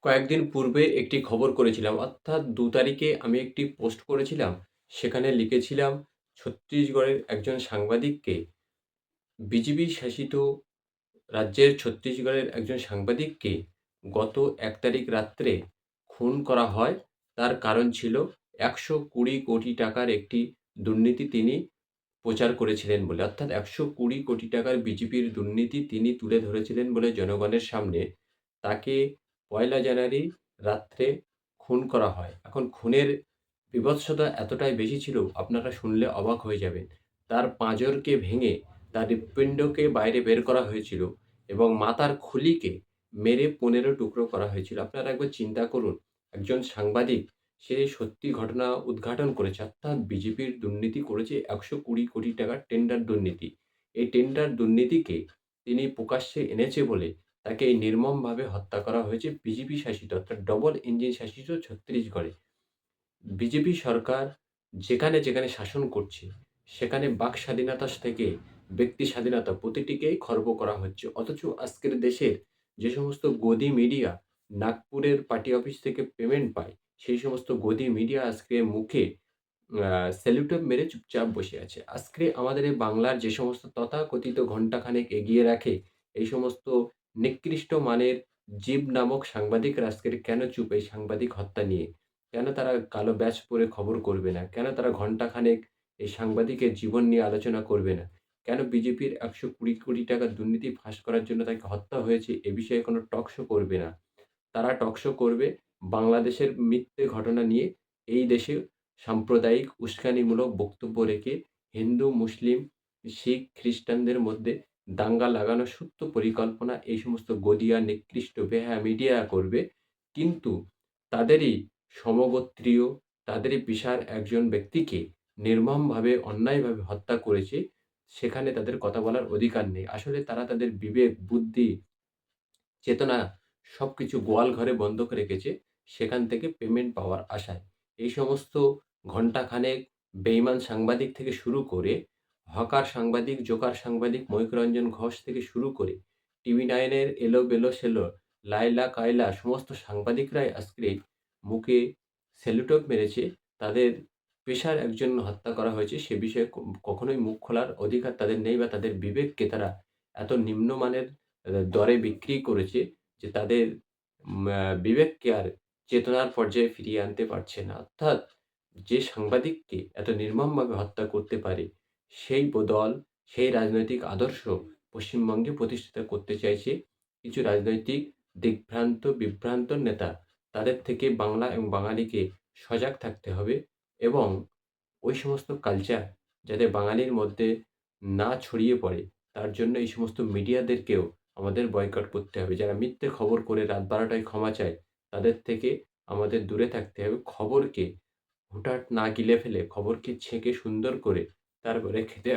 কয়েকদিন পূর্বে একটি খবর করেছিলাম, অর্থাৎ ২ তারিখে আমি একটি পোস্ট করেছিলাম। সেখানে লিখেছিলাম, ছত্তিশগড়ের একজন সাংবাদিককে বিজেপি শাসিত রাজ্যের ছত্তিশগড়ের একজন সাংবাদিককে গত ১ তারিখ রাত্রে খুন করা হয়। তার কারণ ছিল ১২০ কোটি টাকার একটি দুর্নীতি তিনি প্রচার করেছিলেন বলে। অর্থাৎ ১২০ কোটি টাকার বিজেপির দুর্নীতি তিনি তুলে ধরেছিলেন বলে জনগণের সামনে তাকে পয়লা জানুয়ারি রাত্রে খুন করা হয়। এখন খুনের বীভৎসতা এতটাই বেশি ছিল, আপনারা শুনলে অবাক হয়ে যাবেন। তার পাঁজরকে ভেঙে তার হৃৎপিণ্ডকে বাইরে বের করা হয়েছিল এবং মাথার খুলিকে মেরে ১৫ টুকরো করা হয়েছিল। আপনারা একবার চিন্তা করুন, একজন সাংবাদিক সে সত্যি ঘটনা উদ্ঘাটন করেছে। অর্থাৎ বিজেপির দুর্নীতি করেছে ১২০ কোটি টাকার টেন্ডার দুর্নীতি। এই টেন্ডার দুর্নীতিকে তিনি প্রকাশ্যে এনেছে বলে তাকে এই নির্মমভাবে হত্যা করা হয়েছে বিজেপি শাসিত অর্থাৎ ডবল ইঞ্জিন শাসিত ছত্তিশগড়ে। বিজেপি সরকার যেখানে শাসন করছে, সেখানে বাক স্বাধীনতা থেকে ব্যক্তি স্বাধীনতা প্রতিটিকেই খর্ব করা হচ্ছে। অথচ আজকের দেশের যে সমস্ত গদি মিডিয়া নাগপুরের পার্টি অফিস থেকে পেমেন্ট পায়, সেই সমস্ত গদি মিডিয়া আজকে মুখে আ স্যালুটেপ মেরে চুপচাপ বসে আছে। আজকে আমাদের এই বাংলার যে সমস্ত তথাকথিত ঘন্টাখানেক এগিয়ে রাখে, এই সমস্ত নিকৃষ্ট মানের জীব নামক সাংবাদিকরা আজকের কেন চুপ এই সাংবাদিক হত্যা নিয়ে? কেন তারা কালো ব্যাজ পরে খবর করবে না? কেন তারা ঘন্টাখানেক এই সাংবাদিকের জীবন নিয়ে আলোচনা করবে না? কেন বিজেপির ১২০ কোটি টাকার দুর্নীতি ফাঁস করার জন্য তাকে হত্যা হয়েছে, এ বিষয়ে কোনো টক শো করবে না। তারা টক শো করবে বাংলাদেশের মিথ্যে ঘটনা নিয়ে, এই দেশে সাম্প্রদায়িক উস্কানিমূলক বক্তব্য রেখে হিন্দু, মুসলিম, শিখ, খ্রিস্টানদের মধ্যে দাঙ্গা লাগানোর সুপ্ত পরিকল্পনা এই সমস্ত গদিয়া, নিকৃষ্ট, বেহায়া মিডিয়া করবে। কিন্তু তাদেরই সমগোত্রীয়, তাদেরই পেশার একজন ব্যক্তিকে নির্মমভাবে, অন্যায়ভাবে হত্যা করেছে, সেখানে তাদের কথা বলার অধিকার নেই। আসলে তারা তাদের বিবেক, বুদ্ধি, চেতনা সবকিছু গোয়ালঘরে বন্ধক রেখেছে, সেখান থেকে পেমেন্ট পাওয়ার আশায়। এই সমস্ত ঘণ্টাখানেক বেইমান সাংবাদিক থেকে শুরু করে, হকার সাংবাদিক, জোকার সাংবাদিক ময়ূকরঞ্জন ঘোষ থেকে শুরু করে, টিভি9 এর এলোবেলো সেলো, লায়লা কায়লা সমস্ত সাংবাদিকরাই আজকে মুখে সেলুটোপ মেরেছে। তাদের পেশার একজন হত্যা করা হয়েছে, সে বিষয়ে কখনোই মুখ খোলার অধিকার তাদের নেই বা তাদের বিবেককে তারা এত নিম্নমানের দরে বিক্রি করেছে যে তাদের বিবেককে আর চেতনার পর্যায়ে ফিরিয়ে আনতে পারছে না। অর্থাৎ যে সাংবাদিককে এত নির্মমভাবে হত্যা করতে পারে, সেই দল, সেই রাজনৈতিক আদর্শ পশ্চিমবঙ্গে প্রতিষ্ঠিত করতে চাইছে কিছু রাজনৈতিক দিগ্ভ্রান্ত, বিভ্রান্ত নেতা। তাদের থেকে বাংলা এবং বাঙালিকে সজাগ থাকতে হবে এবং ওই সমস্ত কালচার যাতে বাঙালির মধ্যে না ছড়িয়ে পড়ে, তার জন্য এই সমস্ত মিডিয়াদেরকেও আমাদের বয়কট করতে হবে। যারা মিথ্যে খবর করে রাত ১২ টায় ক্ষমা চায়, তাদের থেকে আমাদের দূরে থাকতে হবে। খবরকে হুটহাট না গিলে ফেলে, খবরকে ছেঁকে সুন্দর করে তারপরে খেতে